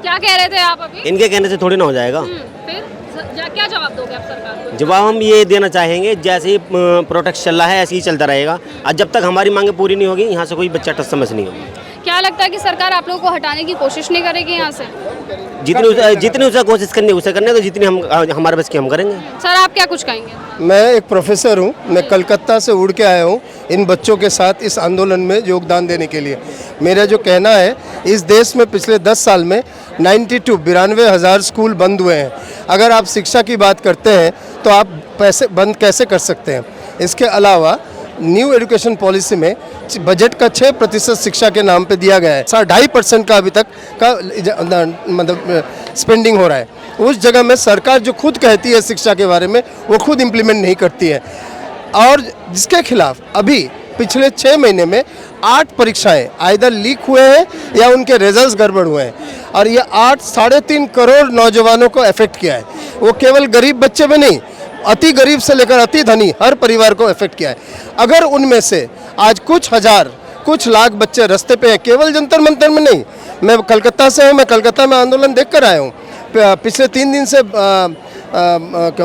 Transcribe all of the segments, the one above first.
क्या कह रहे थे आप अभी? इनके कहने से थोड़ी ना हो जाएगा। फिर क्या जवाब दोगे आप सरकार को? जवाब हम ये देना चाहेंगे, जैसे ही प्रोटेक्ट चल रहा है ऐसे ही चलता रहेगा, और जब तक हमारी मांगे पूरी नहीं होगी यहाँ से कोई बच्चा टस समझ नहीं होगी। क्या लगता है कि सरकार आप लोगों को हटाने की कोशिश नहीं करेगी यहाँ से? जितनी उसे कोशिश करनी है उसे करने, तो जितनी हम हमारे बस की हम करेंगे। सर आप क्या कुछ कहेंगे? मैं एक प्रोफेसर हूँ, मैं कलकत्ता से उड़ के आया हूँ इन बच्चों के साथ इस आंदोलन में योगदान देने के लिए। मेरा जो कहना है, इस देश में पिछले 10 साल में 92,000 स्कूल बंद हुए हैं। अगर आप शिक्षा की बात करते हैं तो आप पैसे बंद कैसे कर सकते हैं? इसके अलावा न्यू एजुकेशन पॉलिसी में बजट का 6% शिक्षा के नाम पे दिया गया है। 2.5% का अभी तक का मतलब स्पेंडिंग हो रहा है। उस जगह में सरकार जो खुद कहती है शिक्षा के बारे में, वो खुद इम्प्लीमेंट नहीं करती है। और जिसके खिलाफ अभी पिछले 6 महीने में 8 परीक्षाएं आइदर लीक हुए हैं या उनके रिजल्ट्स गड़बड़ हुए हैं, और ये 3.5 करोड़ नौजवानों को अफेक्ट किया है। वो केवल गरीब बच्चे में नहीं, अति गरीब से लेकर अति धनी हर परिवार को अफेक्ट किया है। अगर उनमें से आज कुछ हजार कुछ लाख बच्चे रास्ते पे हैं, केवल जंतर मंतर में नहीं, मैं कलकत्ता से हूँ, मैं कलकत्ता में आंदोलन देख कर आया हूँ। पिछले 3 दिन से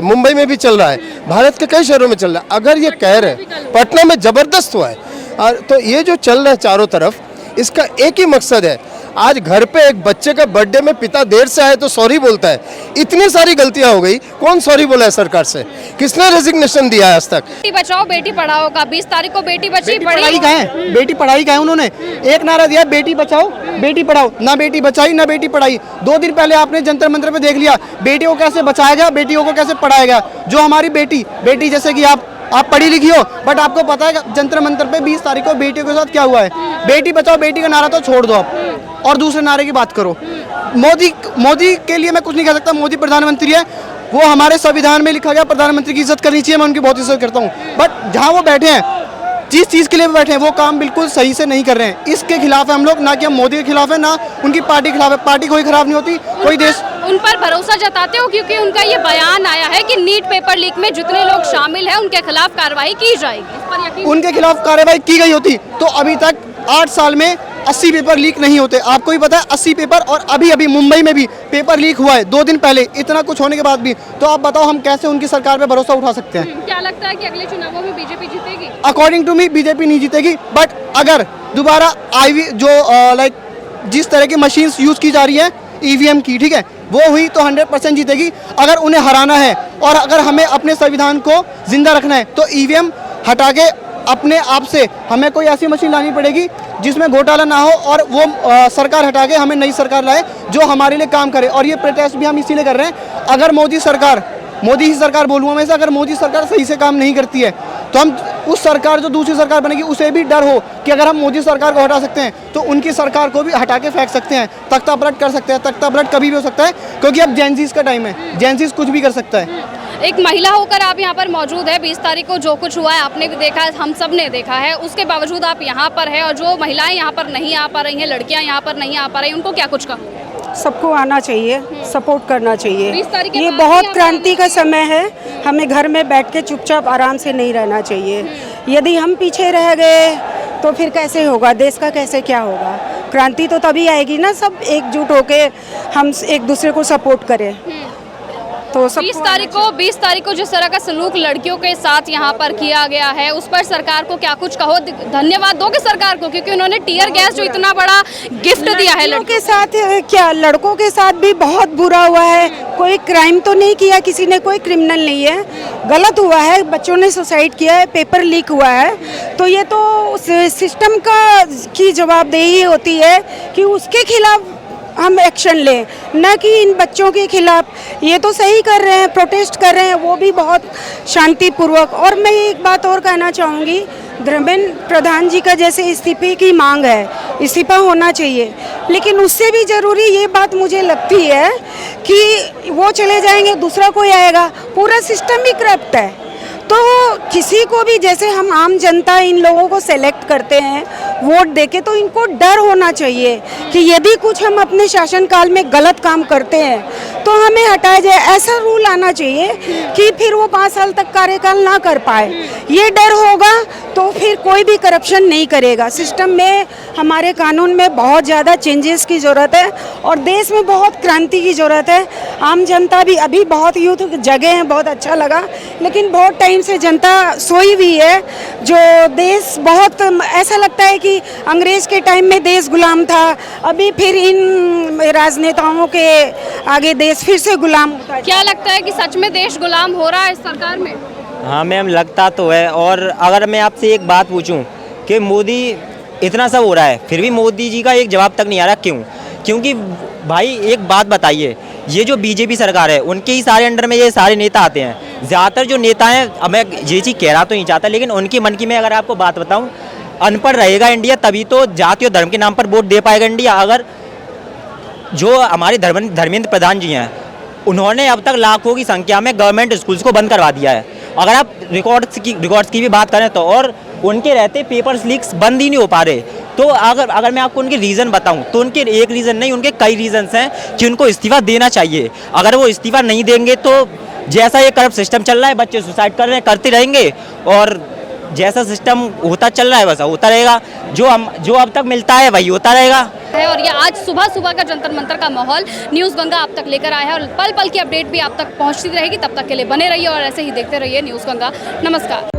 मुंबई में भी चल रहा है, भारत के कई शहरों में चल रहा है। अगर ये कह रहे हैं पटना में ज़बरदस्त हुआ है, तो ये जो चल रहा है चारों तरफ, इसका एक ही मकसद है। आज घर पे एक बच्चे का बर्थडे में पिता देर से आए तो सॉरी बोलता है। इतनी सारी गलतियां हो गई, कौन सॉरी बोला है सरकार से? किसने रेजिग्नेशन दिया है आज तक? बेटी बचाओ बेटी पढ़ाओ का 20 तारीख को बेटी बची पढ़ाई का है, बेटी पढ़ाई का है। उन्होंने एक नारा दिया, बेटी बचाओ बेटी पढ़ाओ। ना बेटी बचाई ना बेटी पढ़ाई। 2 दिन पहले आपने जंतर मंतर पे देख लिया, बेटियों को कैसे बचाया गया, बेटियों को कैसे पढ़ाया गया। जो हमारी बेटी जैसे कि आप पढ़ी लिखी हो, बट आपको पता है जंतर मंतर पे 20 तारीख को बेटियों के साथ क्या हुआ है। बेटी बचाओ बेटी का नारा तो छोड़ दो आप, और दूसरे नारे की बात करो। मोदी के लिए मैं कुछ नहीं कह सकता, मोदी प्रधानमंत्री है, वो हमारे संविधान में लिखा गया प्रधानमंत्री की इज्जत करनी चाहिए, मैं उनकी बहुत इज्जत करता हूँ। बट जहाँ वो बैठे हैं, जिस चीज़ के लिए बैठे हैं, वो काम बिल्कुल सही से नहीं कर रहे हैं। इसके खिलाफ है हम लोग, ना कि हम मोदी के खिलाफ है ना उनकी पार्टी के खिलाफ है। पार्टी कोई खराब नहीं होती, कोई देश। उन पर भरोसा जताते हो क्योंकि उनका ये बयान आया है कि नीट पेपर लीक में जितने लोग शामिल हैं उनके खिलाफ कार्रवाई की जाएगी। इस पर यकीन? उनके खिलाफ कार्रवाई की गई होती तो अभी तक 8 साल में 80 पेपर लीक नहीं होते। आपको भी पता है 80 पेपर, और अभी मुंबई में भी पेपर लीक हुआ है 2 दिन पहले। इतना कुछ होने के बाद भी तो आप बताओ हम कैसे उनकी सरकार पे भरोसा उठा सकते हैं? क्या लगता है कि अगले चुनावों में बीजेपी जीतेगी? अकॉर्डिंग टू मी बीजेपी नहीं जीतेगी, बट अगर दोबारा जिस तरह की मशीन्स यूज की जा रही है ईवीएम की, ठीक है, वो हुई तो 100% जीतेगी। अगर उन्हें हराना है और अगर हमें अपने संविधान को जिंदा रखना है तो ईवीएम हटा के अपने आप से हमें कोई ऐसी मशीन लानी पड़ेगी जिसमें घोटाला ना हो, और वो सरकार हटा के हमें नई सरकार लाए जो हमारे लिए काम करे। और ये प्रोटेस्ट भी हम इसीलिए कर रहे हैं। अगर मोदी ही सरकार बोलूँगा मैं, अगर मोदी सरकार सही से काम नहीं करती है तो हम उस सरकार जो दूसरी सरकार बनेगी उसे भी डर हो कि अगर हम मोदी सरकार को हटा सकते हैं तो उनकी सरकार को भी हटा के फेंक सकते हैं, तख्ता पलट कर सकते हैं। तख्ता पलट कभी भी हो सकता है क्योंकि अब जेनजीज का टाइम है, जेनजीज कुछ भी कर सकता है। एक महिला होकर आप यहाँ पर मौजूद है, 20 तारीख को जो कुछ हुआ है आपने भी देखा है, हम सब ने देखा है, उसके बावजूद आप यहाँ पर है, और जो महिलाएं यहाँ पर नहीं आ पा रही हैं, लड़कियाँ यहाँ पर नहीं आ पा रही, उनको क्या कुछ कहो? सबको आना चाहिए, सपोर्ट करना चाहिए। 20 तारीख के ये बाद बहुत ही क्रांति का समय है, हमें घर में बैठ के चुपचाप आराम से नहीं रहना चाहिए। यदि हम पीछे रह गए तो फिर कैसे होगा, देश का कैसे क्या होगा? क्रांति तो तभी आएगी ना, सब एकजुट होके हम एक दूसरे को सपोर्ट करें। तो 20 तारीख को जिस तरह का सलूक लड़कियों के साथ यहाँ पर किया गया है, उस पर सरकार को क्या कुछ कहो? धन्यवाद दोगे सरकार को क्योंकि उन्होंने टीयर गैस जो इतना बड़ा गिफ्ट दिया है लड़कियों के साथ। क्या लड़कों के साथ भी बहुत बुरा हुआ है। कोई क्राइम तो नहीं किया किसी ने, कोई क्रिमिनल नहीं है, गलत हुआ है, बच्चों ने सुसाइड किया है, पेपर लीक हुआ है, तो ये तो सिस्टम की जवाबदेही होती है कि उसके खिलाफ हम एक्शन लें, न कि इन बच्चों के खिलाफ। ये तो सही कर रहे हैं, प्रोटेस्ट कर रहे हैं, वो भी बहुत शांतिपूर्वक। और मैं एक बात और कहना चाहूँगी, धर्मेंद्र प्रधान जी का जैसे इस्तीफे की मांग है, इस्तीफा होना चाहिए, लेकिन उससे भी ज़रूरी ये बात मुझे लगती है कि वो चले जाएंगे दूसरा कोई आएगा, पूरा सिस्टम ही करप्ट है। तो किसी को भी, जैसे हम आम जनता इन लोगों को सेलेक्ट करते हैं, वोट देके, तो इनको डर होना चाहिए कि यदि कुछ हम अपने शासनकाल में गलत काम करते हैं तो हमें हटाया जाए। ऐसा रूल आना चाहिए कि फिर वो 5 साल तक कार्यकाल ना कर पाए। ये डर होगा तो फिर कोई भी करप्शन नहीं करेगा। सिस्टम में, हमारे कानून में बहुत ज़्यादा चेंजेस की ज़रूरत है और देश में बहुत क्रांति की ज़रूरत है। आम जनता भी, अभी बहुत यूथ जगे हैं, बहुत अच्छा लगा, लेकिन बहुत टाइम से जनता सोई हुई है। जो देश बहुत ऐसा लगता है कि अंग्रेज के टाइम में देश गुलाम था, अभी फिर इन राजनेताओं के आगे देश फिर से गुलाम होता है। क्या लगता है कि सच में देश गुलाम हो रहा है इस सरकार में? हाँ मैम, लगता तो है। और अगर मैं आपसे एक बात पूछूं कि मोदी इतना सब हो रहा है फिर भी मोदी जी का एक जवाब तक नहीं आ रहा, क्यों? क्योंकि भाई एक बात बताइए, ये जो बीजेपी सरकार है उनके ही सारे अंडर में ये सारे नेता आते हैं। ज़्यादातर जो नेता हैं, अब मैं ये चीज़ कह रहा तो नहीं चाहता, लेकिन उनके मन की मैं अगर आपको बात बताऊँ, अनपढ़ रहेगा इंडिया तभी तो जाति और धर्म के नाम पर वोट दे पाएगा इंडिया। अगर जो हमारे धर्मेंद्र प्रधान जी हैं, उन्होंने अब तक लाखों की संख्या में गवर्नमेंट स्कूल्स को बंद करवा दिया है। अगर आप रिकॉर्ड्स की भी बात करें तो, और उनके रहते पेपर्स लीक्स बंद ही नहीं हो पा रहे। तो अगर मैं आपको उनके रीज़न बताऊं तो उनके एक रीज़न नहीं, उनके कई रीज़न्स हैं कि उनको इस्तीफ़ा देना चाहिए। अगर वो इस्तीफ़ा नहीं देंगे तो जैसा ये करप्ट सिस्टम चल रहा है, बच्चे सुसाइड कर रहे हैं, करते रहेंगे, और जैसा सिस्टम होता चल रहा है वैसा होता रहेगा। जो अब तक मिलता है वही होता रहेगा। और ये आज सुबह सुबह का जंतर मंतर का माहौल न्यूज़ गंगा आप तक लेकर आया है और पल पल की अपडेट भी आप तक पहुंचती रहेगी। तब तक के लिए बने रहिए और ऐसे ही देखते रहिए न्यूज़ गंगा। नमस्कार।